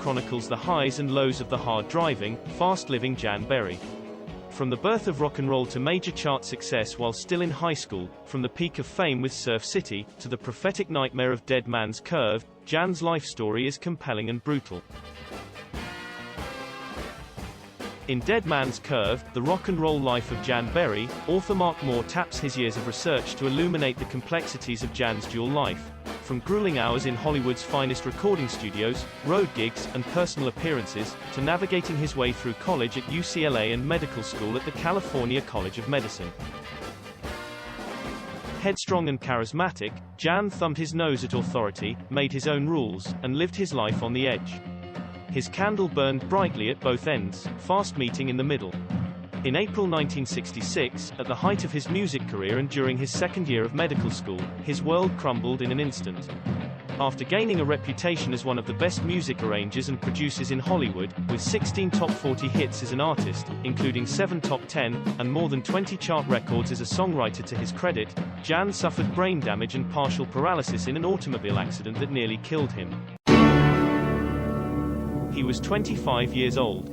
chronicles the highs and lows of the hard-driving, fast-living Jan Berry. From the birth of rock and roll to major chart success while still in high school, from the peak of fame with Surf City, to the prophetic nightmare of Dead Man's Curve, Jan's life story is compelling and brutal. In Dead Man's Curve, The Rock and Roll Life of Jan Berry, author Mark Moore taps his years of research to illuminate the complexities of Jan's dual life. From grueling hours in Hollywood's finest recording studios, road gigs, and personal appearances, to navigating his way through college at UCLA and medical school at the California College of Medicine. Headstrong and charismatic, Jan thumbed his nose at authority, made his own rules, and lived his life on the edge. His candle burned brightly at both ends, fast meeting in the middle. In April 1966, at the height of his music career and during his second year of medical school, his world crumbled in an instant. After gaining a reputation as one of the best music arrangers and producers in Hollywood, with 16 top 40 hits as an artist, including 7 top 10, and more than 20 chart records as a songwriter to his credit, Jan suffered brain damage and partial paralysis in an automobile accident that nearly killed him. He was 25 years old.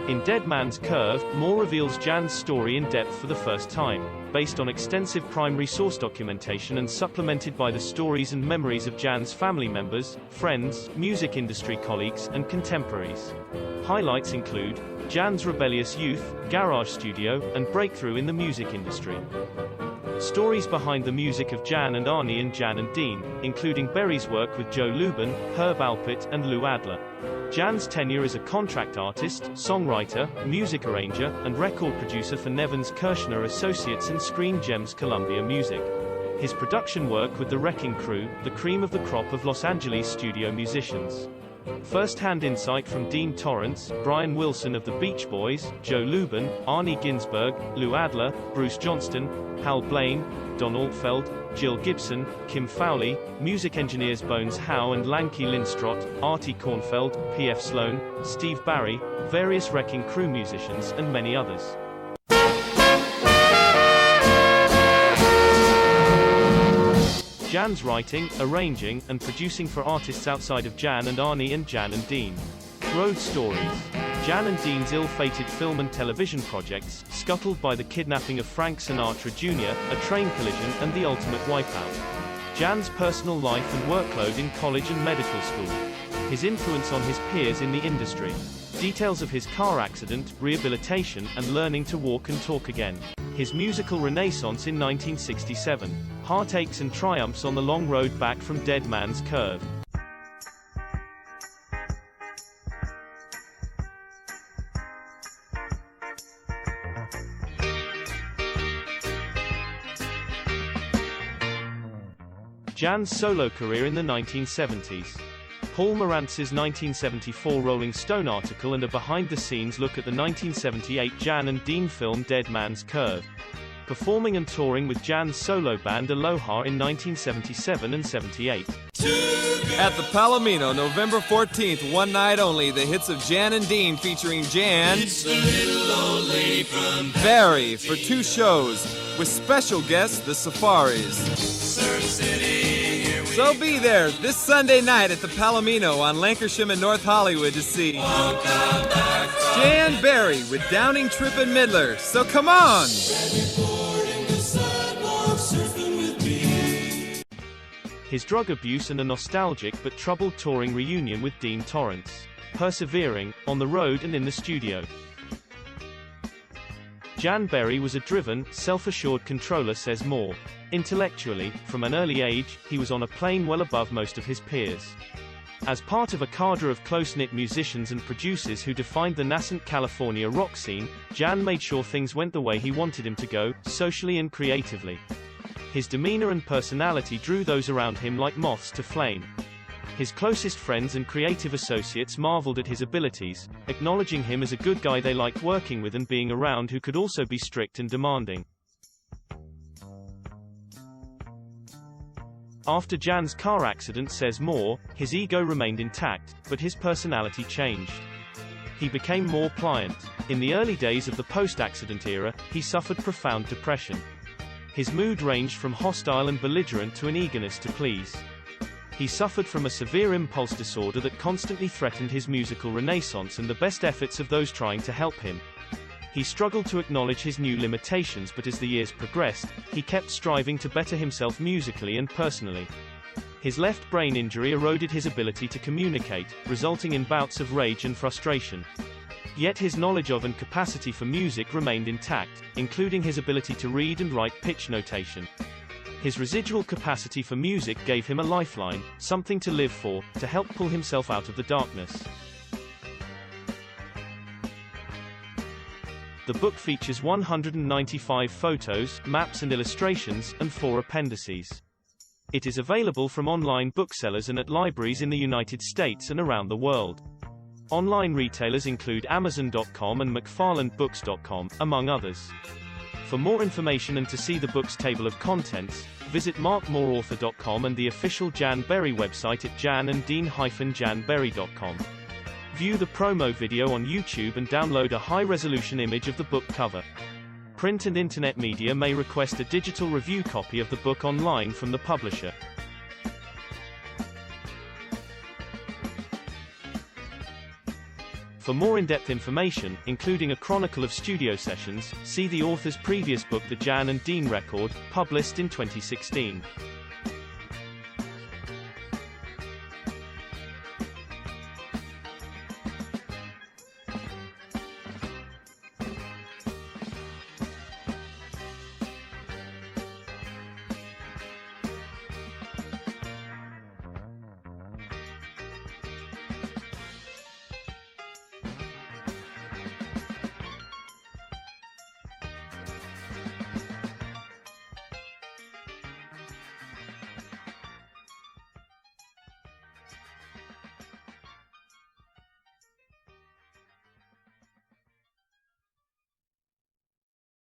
In Dead Man's Curve, Moore reveals Jan's story in depth for the first time, based on extensive primary source documentation and supplemented by the stories and memories of Jan's family members, friends, music industry colleagues, and contemporaries. Highlights include Jan's rebellious youth, garage studio, and breakthrough in the music industry. Stories behind the music of Jan and Arnie and Jan and Dean, including Berry's work with Joe Lubin, Herb Alpert, and Lou Adler. Jan's tenure as a contract artist, songwriter, music arranger, and record producer for Nevins Kirshner Associates and Screen Gems Columbia Music. His production work with the Wrecking Crew, the cream of the crop of Los Angeles studio musicians. First-hand insight from Dean Torrance, Brian Wilson of the Beach Boys, Joe Lubin, Arnie Ginsburg, Lou Adler, Bruce Johnston, Hal Blaine, Don Altfeld, Jill Gibson, Kim Fowley, music engineers Bones Howe and Lanky Lindstrot, Artie Kornfeld, P.F. Sloan, Steve Barry, various Wrecking Crew musicians, and many others. Jan's writing, arranging, and producing for artists outside of Jan and Arnie and Jan and Dean. Road stories. Jan and Dean's ill-fated film and television projects, scuttled by the kidnapping of Frank Sinatra Jr., a train collision, and the ultimate wipeout. Jan's personal life and workload in college and medical school. His influence on his peers in the industry. Details of his car accident, rehabilitation, and learning to walk and talk again. His musical renaissance in 1967. Heartaches and triumphs on the long road back from Dead Man's Curve. Jan's solo career in the 1970s. Paul Morantz's 1974 Rolling Stone article and a behind-the-scenes look at the 1978 Jan and Dean film Dead Man's Curve. Performing and touring with Jan's solo band Aloha in 1977 and 78. At the Palomino, November 14th, one night only, the hits of Jan and Dean featuring Jan Berry for 2 shows, with special guests, the Safaris. So be there this Sunday night at the Palomino on Lancashire and North Hollywood to see Jan Berry with Downing, Tripp, and Midler. So come on! His drug abuse and a nostalgic but troubled touring reunion with Dean Torrance. Persevering, on the road and in the studio. Jan Berry was a driven, self-assured controller, says Moore. Intellectually, from an early age, he was on a plane well above most of his peers. As part of a cadre of close-knit musicians and producers who defined the nascent California rock scene, Jan made sure things went the way he wanted him to go, socially and creatively. His demeanor and personality drew those around him like moths to flame. His closest friends and creative associates marveled at his abilities, acknowledging him as a good guy they liked working with and being around, who could also be strict and demanding. After Jan's car accident, says Moore, his ego remained intact, but his personality changed. He became more pliant. In the early days of the post-accident era, he suffered profound depression. His mood ranged from hostile and belligerent to an eagerness to please. He suffered from a severe impulse disorder that constantly threatened his musical renaissance and the best efforts of those trying to help him. He struggled to acknowledge his new limitations, but as the years progressed, he kept striving to better himself musically and personally. His left brain injury eroded his ability to communicate, resulting in bouts of rage and frustration. Yet his knowledge of and capacity for music remained intact, including his ability to read and write pitch notation. His residual capacity for music gave him a lifeline, something to live for, to help pull himself out of the darkness. The book features 195 photos, maps and illustrations, and 4 appendices. It is available from online booksellers and at libraries in the United States and around the world. Online retailers include Amazon.com and McFarlandBooks.com, among others. For more information and to see the book's table of contents, visit markmoreauthor.com and the official Jan Berry website at jananddean-janberry.com. View the promo video on YouTube and download a high-resolution image of the book cover. Print and internet media may request a digital review copy of the book online from the publisher. For more in-depth information, including a chronicle of studio sessions, see the author's previous book The Jan and Dean Record, published in 2016.